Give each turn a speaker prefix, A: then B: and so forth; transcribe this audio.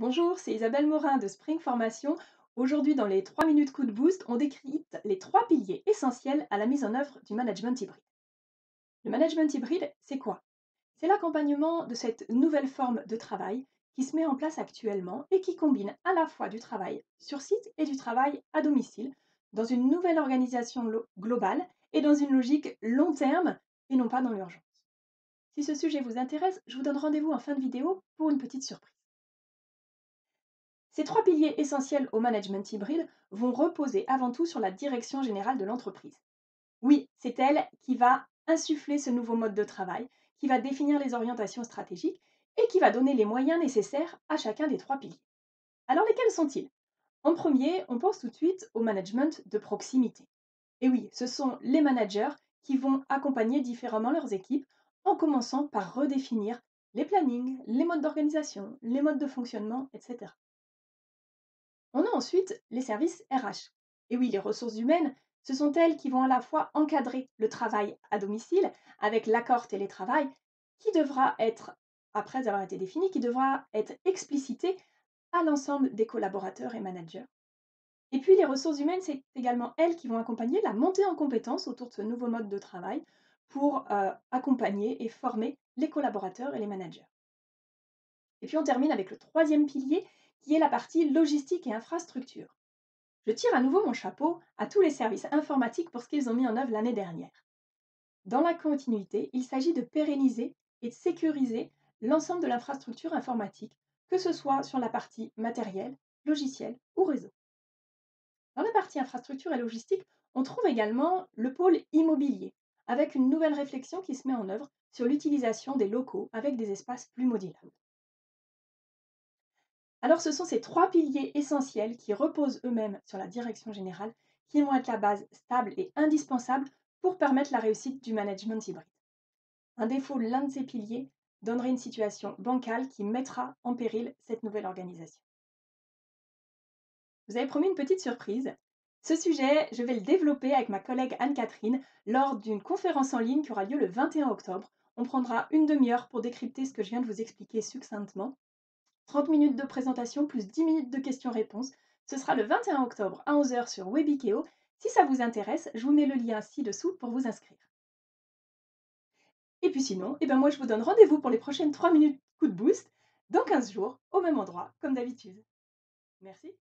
A: Bonjour, c'est Isabelle Morin de Spring Formation. Aujourd'hui, dans les 3 minutes coup de boost, on décrypte les 3 piliers essentiels à la mise en œuvre du management hybride. Le management hybride, c'est quoi? C'est l'accompagnement de cette nouvelle forme de travail qui se met en place actuellement et qui combine à la fois du travail sur site et du travail à domicile dans une nouvelle organisation globale et dans une logique long terme et non pas dans l'urgence. Si ce sujet vous intéresse, je vous donne rendez-vous en fin de vidéo pour une petite surprise. Ces 3 piliers essentiels au management hybride vont reposer avant tout sur la direction générale de l'entreprise. Oui, c'est elle qui va insuffler ce nouveau mode de travail, qui va définir les orientations stratégiques et qui va donner les moyens nécessaires à chacun des 3 piliers. Alors lesquels sont-ils? En premier, on pense tout de suite au management de proximité. Et oui, ce sont les managers qui vont accompagner différemment leurs équipes en commençant par redéfinir les plannings, les modes d'organisation, les modes de fonctionnement, etc. On a ensuite les services RH. Et oui, les ressources humaines, ce sont elles qui vont à la fois encadrer le travail à domicile avec l'accord télétravail qui devra être, après avoir été défini, qui devra être explicité à l'ensemble des collaborateurs et managers. Et puis les ressources humaines, c'est également elles qui vont accompagner la montée en compétences autour de ce nouveau mode de travail pour accompagner et former les collaborateurs et les managers. Et puis on termine avec le troisième pilier qui est la partie logistique et infrastructure. Je tire à nouveau mon chapeau à tous les services informatiques pour ce qu'ils ont mis en œuvre l'année dernière. Dans la continuité, il s'agit de pérenniser et de sécuriser l'ensemble de l'infrastructure informatique, que ce soit sur la partie matériel, logiciel ou réseau. Dans la partie infrastructure et logistique, on trouve également le pôle immobilier, avec une nouvelle réflexion qui se met en œuvre sur l'utilisation des locaux avec des espaces plus modulables. Alors ce sont ces 3 piliers essentiels qui reposent eux-mêmes sur la direction générale qui vont être la base stable et indispensable pour permettre la réussite du management hybride. Un défaut de l'un de ces piliers donnerait une situation bancale qui mettra en péril cette nouvelle organisation. Vous avez promis une petite surprise. Ce sujet, je vais le développer avec ma collègue Anne-Catherine lors d'une conférence en ligne qui aura lieu le 21 octobre. On prendra une demi-heure pour décrypter ce que je viens de vous expliquer succinctement. 30 minutes de présentation plus 10 minutes de questions-réponses. Ce sera le 21 octobre à 11 heures sur Webikeo. Si ça vous intéresse, je vous mets le lien ci-dessous pour vous inscrire. Et puis sinon, moi je vous donne rendez-vous pour les prochaines 3 minutes coup de boost dans 15 jours, au même endroit, comme d'habitude. Merci.